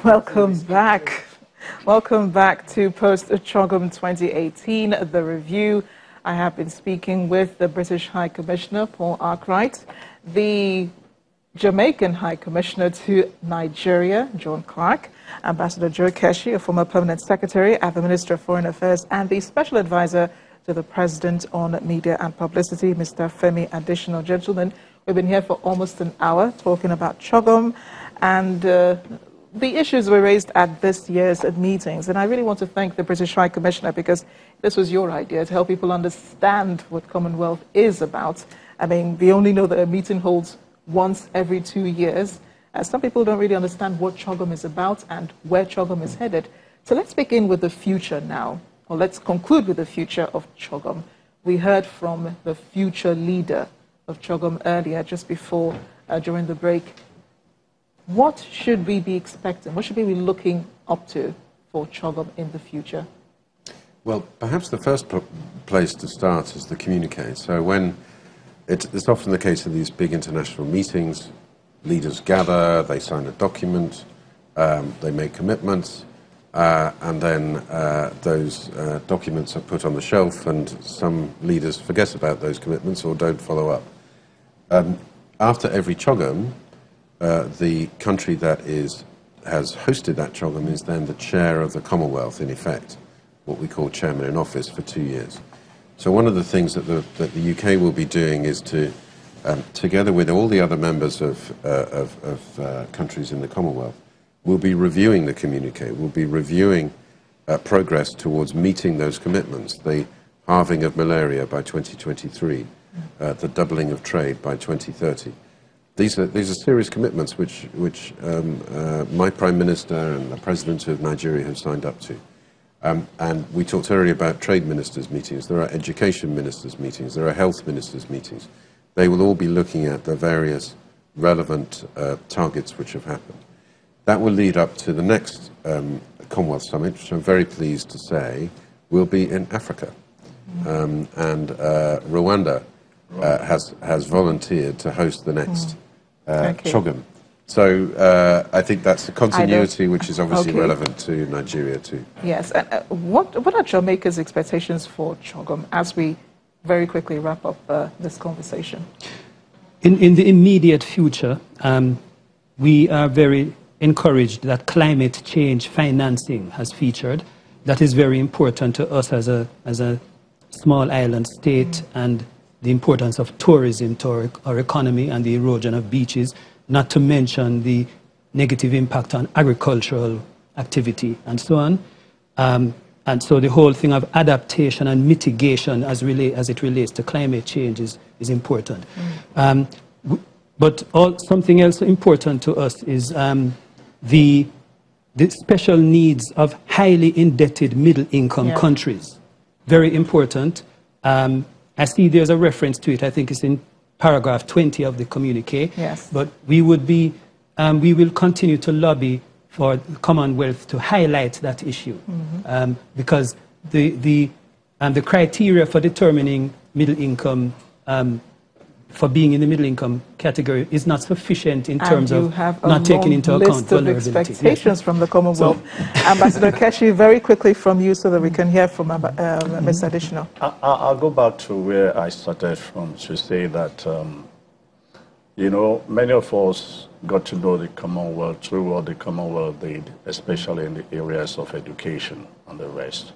Welcome back. Welcome back to Post-CHOGM 2018, the review. I have been speaking with the British High Commissioner, Paul ARKWRIGHT, the Jamaican High Commissioner to Nigeria, John CLARKE, Ambassador Joe Keshi, a former permanent secretary at the Ministry of Foreign Affairs, and the Special Advisor to the President on Media and Publicity, Mr. Femi Adesina. Gentlemen, we've been here for almost an hour talking about CHOGM and the issues were raised at this year's meetings. And I really want to thank the British High Commissioner because this was your idea to help people understand what Commonwealth is about. I mean, we only know that a meeting holds once every 2 years. Some people don't really understand what CHOGM is about and where CHOGM is headed. So let's begin with the future now. Or let's conclude with the future of CHOGM. We heard from the future leader of CHOGM earlier, just before, during the break. What should we be expecting? What should we be looking up to for CHOGM in the future? Well, perhaps the first place to start is the communique. So when it's often the case of these big international meetings, leaders gather, they sign a document, they make commitments, and then those documents are put on the shelf and some leaders forget about those commitments or don't follow up. After every CHOGM, the country that has hosted that CHOGM is then the chair of the Commonwealth, in effect, what we call chairman in office for 2 years. So one of the things that the UK will be doing is to, together with all the other members of countries in the Commonwealth, we'll be reviewing the communique. We'll be reviewing progress towards meeting those commitments, the halving of malaria by 2023, the doubling of trade by 2030. These are serious commitments which my Prime Minister and the President of Nigeria have signed up to. And we talked earlier about trade ministers' meetings. There are education ministers' meetings. There are health ministers' meetings. They will all be looking at the various relevant targets which have happened. That will lead up to the next Commonwealth Summit, which I'm very pleased to say will be in Africa. And Rwanda has volunteered to host the next CHOGM. So I think that's the continuity which is obviously relevant to Nigeria too. Yes. And what are Jamaica's expectations for CHOGM as we very quickly wrap up this conversation? In the immediate future, we are very encouraged that climate change financing has featured. That is very important to us as a small island state, and the importance of tourism to our economy and the erosion of beaches, not to mention the negative impact on agricultural activity and so on. And so the whole thing of adaptation and mitigation as it relates to climate change is important. But something else important to us is the special needs of highly indebted middle-income countries. Very important. I see there's a reference to it. I think it's in paragraph 20 of the communique. Yes. But we will continue to lobby for the Commonwealth to highlight that issue, because the criteria for determining middle income, for being in the middle income category, is not sufficient in terms of not taking into account vulnerability. List of expectations from the Commonwealth. So, Ambassador Keshi, very quickly from you so that we can hear from Mr. Adesina. I'll go back to where I started from to say that, you know, many of us got to know the Commonwealth through what the Commonwealth did, especially in the areas of education and the rest.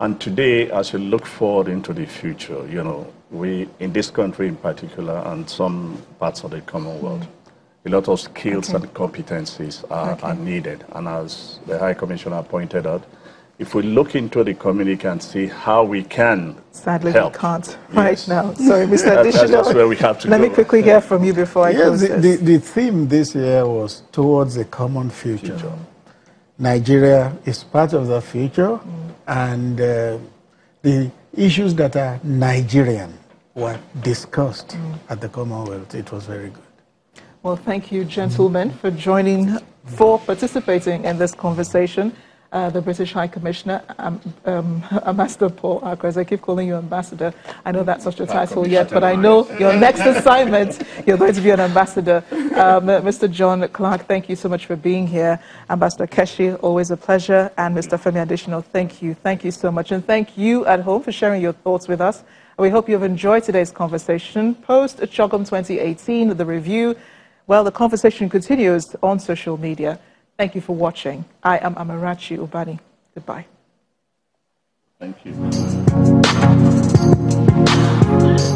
And today, as we look forward into the future, you know, we, in this country in particular, and some parts of the Commonwealth, a lot of skills and competencies are needed. And as the High Commissioner pointed out, if we look into the community and see how we can Sadly, help. we can't right now. Sorry, Mr. Adesina. That's where we have to Let me quickly hear from you before I close this. The theme this year was towards a common future. Nigeria is part of the future, and the issues that are Nigerian were discussed at the Commonwealth. It was very good. Well, thank you, gentlemen, for participating in this conversation. the British High Commissioner, Ambassador Paul ARKWRIGHT. I keep calling you Ambassador. I know that's not your title yet, but I know your next assignment, you're going to be an ambassador. Mr. John Clarke, thank you so much for being here. Ambassador Keshi, always a pleasure. And Mr. Femi Adesina, thank you. Thank you so much. And thank you at home for sharing your thoughts with us. We hope you've enjoyed today's conversation. Post CHOGM 2018, the review. Well, the conversation continues on social media. Thank you for watching. I am Amarachi Ubani. Goodbye. Thank you.